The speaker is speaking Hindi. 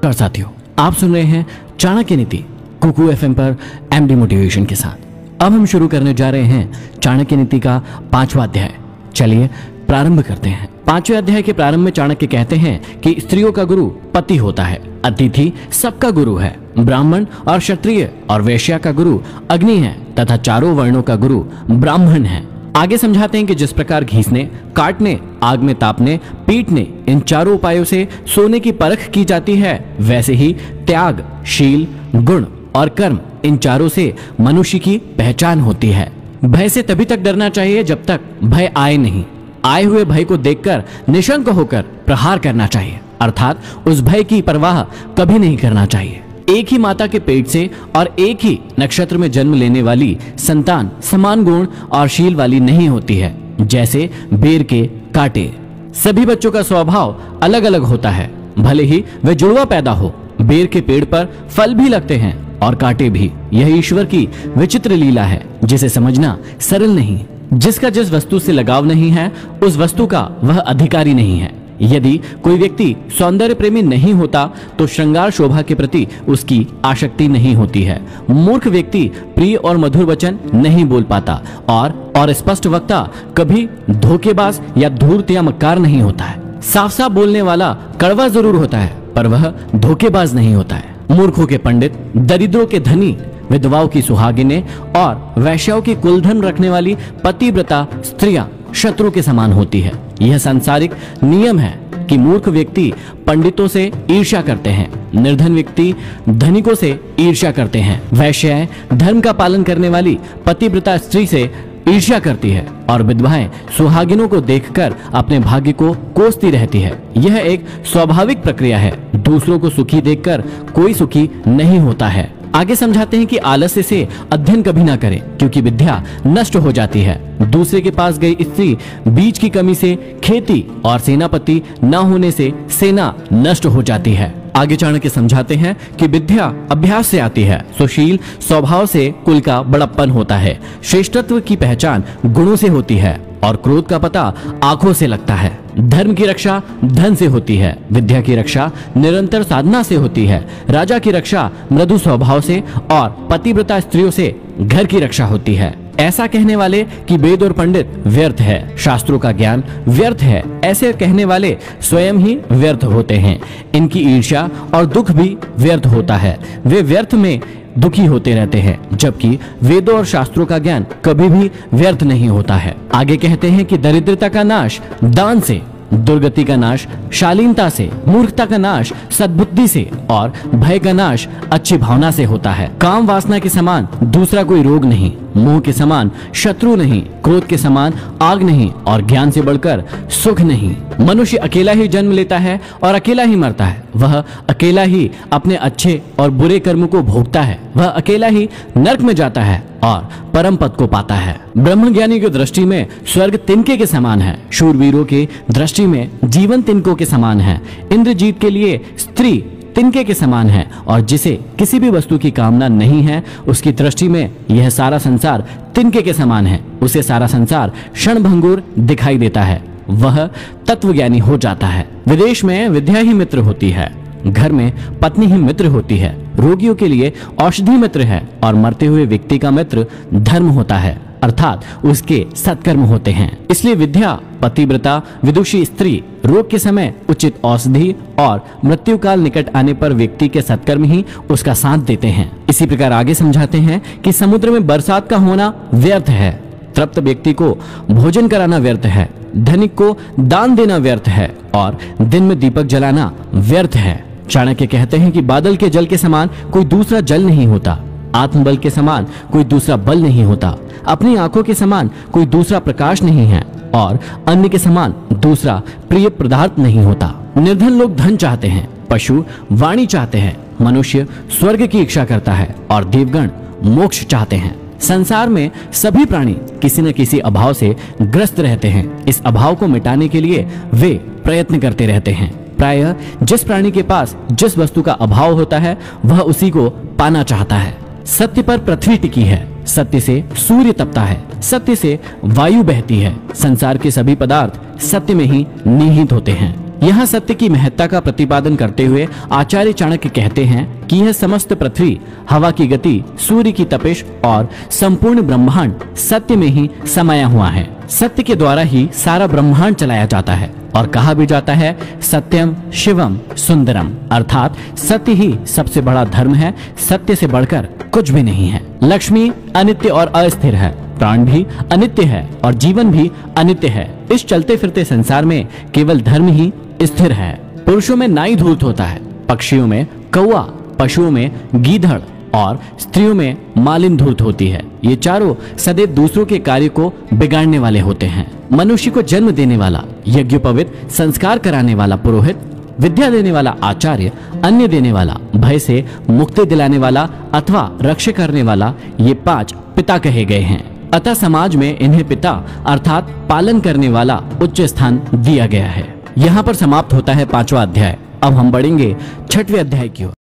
नमस्कार साथियों, आप सुन रहे हैं चाणक्य नीति कुकू एफएम पर एमडी मोटिवेशन के साथ। अब हम शुरू करने जा रहे हैं चाणक्य नीति का 5वां अध्याय। चलिए प्रारंभ करते हैं। 5वें अध्याय के प्रारंभ में चाणक्य कहते हैं कि स्त्रियों का गुरु पति होता है, अतिथि सबका गुरु है, ब्राह्मण और क्षत्रिय और वैश्या का गुरु अग्नि है तथा चारों वर्णों का गुरु ब्राह्मण है। आगे समझाते हैं कि जिस प्रकार घीसने, काटने, आग में तापने, पीटने इन चारों उपायों से सोने की परख की जाती है, वैसे ही त्याग, शील, गुण और कर्म इन चारों से मनुष्य की पहचान होती है। भय से तभी तक डरना चाहिए जब तक भय आए नहीं। आए हुए भय को देखकर निशंक होकर प्रहार करना चाहिए, अर्थात उस भय की परवाह कभी नहीं करना चाहिए। एक ही माता के पेट से और एक ही नक्षत्र में जन्म लेने वाली संतान समान गुण और शील वाली नहीं होती है, जैसे बेर के कांटे। सभी बच्चों का स्वभाव अलग अलग होता है, भले ही वे जुड़वा पैदा हो। बेर के पेड़ पर फल भी लगते हैं और कांटे भी। यह ईश्वर की विचित्र लीला है, जिसे समझना सरल नहीं। जिसका जिस वस्तु से लगाव नहीं है, उस वस्तु का वह अधिकारी नहीं है। यदि कोई व्यक्ति सौंदर्य प्रेमी नहीं होता तो श्रृंगार शोभा के प्रति उसकी आसक्ति नहीं होती है। मूर्ख व्यक्ति प्रिय और मधुर वचन नहीं बोल पाता और स्पष्ट वक्ता कभी धोखेबाज या धूर्त या मक्कार नहीं होता है। साफ साफ बोलने वाला कड़वा जरूर होता है, पर वह धोखेबाज नहीं होता है। मूर्खों के पंडित, दरिद्रों के धनी, विधवाओं की सुहागिनें और वैश्याओं की कुलधन रखने वाली पतिव्रता स्त्रियां शत्रु के समान होती है। यह सांसारिक नियम है कि मूर्ख व्यक्ति पंडितों से ईर्ष्या करते हैं, निर्धन व्यक्ति धनिकों से ईर्ष्या करते हैं। वैश्याएं धर्म का पालन करने वाली पतिव्रता स्त्री से ईर्ष्या करती है और विधवाएं सुहागिनों को देखकर अपने भाग्य को कोसती रहती है। यह एक स्वाभाविक प्रक्रिया है। दूसरों को सुखी देखकर कोई सुखी नहीं होता है। आगे समझाते हैं कि आलस्य से अध्ययन कभी ना करें, क्योंकि विद्या नष्ट हो जाती है। दूसरे के पास गई स्त्री बीज की कमी से खेती और सेनापति न होने से सेना नष्ट हो जाती है। आगे चाणक्य समझाते हैं कि विद्या अभ्यास से आती है। सुशील स्वभाव से कुल का बड़प्पन होता है। श्रेष्ठत्व की पहचान गुणों से होती है और क्रोध का पता आंखों से लगता है। धर्म की रक्षा धन से होती है। विद्या की रक्षा निरंतर साधना से होती है। राजा की रक्षा मृदु स्वभाव से और पतिव्रता स्त्रियों से घर की रक्षा होती है। ऐसा कहने वाले कि वेद और पंडित व्यर्थ है, शास्त्रों का ज्ञान व्यर्थ है, ऐसे कहने वाले स्वयं ही व्यर्थ होते हैं। इनकी ईर्ष्या और दुख भी व्यर्थ होता है। वे व्यर्थ में दुखी होते रहते हैं, जबकि वेदों और शास्त्रों का ज्ञान कभी भी व्यर्थ नहीं होता है। आगे कहते हैं कि दरिद्रता का नाश दान से, दुर्गति का नाश शालीनता से, मूर्खता का नाश सद्बुद्धि से और भय का नाश अच्छी भावना से होता है। काम वासना के समान दूसरा कोई रोग नहीं, मोह के समान शत्रु नहीं, क्रोध के समान आग नहीं और ज्ञान से बढ़कर सुख नहीं। मनुष्य अकेला ही जन्म लेता है और अकेला ही मरता है। वह अकेला ही अपने अच्छे और बुरे कर्म को भोगता है। वह अकेला ही नरक में जाता है और परम पद को पाता है। ब्रह्म ज्ञानी की दृष्टि में स्वर्ग तिनके के समान है। शूरवीरों की दृष्टि में जीवन तिनकों के समान है। इंद्रजीत के लिए स्त्री तिनके के समान है और जिसे किसी भी वस्तु की कामना नहीं है, उसकी दृष्टि में यह सारा संसार तिनके के समान है। उसे सारा संसार क्षणभंगुर दिखाई देता है। वह तत्वज्ञानी हो जाता है। विदेश में विद्या ही मित्र होती है, घर में पत्नी ही मित्र होती है। रोगियों के लिए औषधि मित्र है और मरते हुए व्यक्ति का मित्र धर्म होता है, अर्थात उसके सत्कर्म होते हैं। इसलिए विद्या, पतिव्रता, विदुषी स्त्री, रोग के समय उचित औषधि और मृत्यु काल निकट आने पर व्यक्ति के सत्कर्म ही उसका साथ देते हैं। इसी प्रकार आगे समझाते हैं कि समुद्र में बरसात का होना व्यर्थ है, तृप्त व्यक्ति को भोजन कराना व्यर्थ है, धनिक को दान देना व्यर्थ है और दिन में दीपक जलाना व्यर्थ है। चाणक्य कहते हैं कि बादल के जल के समान कोई दूसरा जल नहीं होता, आत्मबल के समान कोई दूसरा बल नहीं होता, अपनी आंखों के समान कोई दूसरा प्रकाश नहीं है और अन्न के समान दूसरा प्रिय पदार्थ नहीं होता। निर्धन लोग धन चाहते हैं, पशु वाणी चाहते हैं, मनुष्य स्वर्ग की इच्छा करता है और देवगण मोक्ष चाहते हैं। संसार में सभी प्राणी किसी न किसी अभाव से ग्रस्त रहते हैं। इस अभाव को मिटाने के लिए वे प्रयत्न करते रहते हैं। प्रायः जिस प्राणी के पास जिस वस्तु का अभाव होता है, वह उसी को पाना चाहता है। सत्य पर पृथ्वी टिकी है, सत्य से सूर्य तपता है, सत्य से वायु बहती है। संसार के सभी पदार्थ सत्य में ही निहित होते हैं। यहाँ सत्य की महत्ता का प्रतिपादन करते हुए आचार्य चाणक्य कहते हैं कि यह समस्त पृथ्वी, हवा की गति, सूर्य की तपिश और संपूर्ण ब्रह्मांड सत्य में ही समाया हुआ है। सत्य के द्वारा ही सारा ब्रह्मांड चलाया जाता है और कहा भी जाता है सत्यम शिवम सुंदरम, अर्थात सत्य ही सबसे बड़ा धर्म है, सत्य से बढ़कर कुछ भी नहीं है। लक्ष्मी अनित्य और अस्थिर है, प्राण भी अनित्य है और जीवन भी अनित्य है। इस चलते फिरते संसार में केवल धर्म ही स्थिर है। पुरुषों में नाई धूर्त होता है, पक्षियों में कौआ, पशुओं में गीधड़ और स्त्रियों में मालिन धूर्त होती है। ये चारों सदैव दूसरों के कार्य को बिगाड़ने वाले होते हैं। मनुष्य को जन्म देने वाला, यज्ञोपवीत संस्कार कराने वाला पुरोहित, विद्या देने वाला आचार्य, अन्न देने वाला, भय से मुक्ति दिलाने वाला अथवा रक्षा करने वाला, ये 5 पिता कहे गए हैं। अतः समाज में इन्हें पिता अर्थात पालन करने वाला उच्च स्थान दिया गया है। यहाँ पर समाप्त होता है 5वां अध्याय। अब हम बढ़ेंगे 6वें अध्याय की ओर।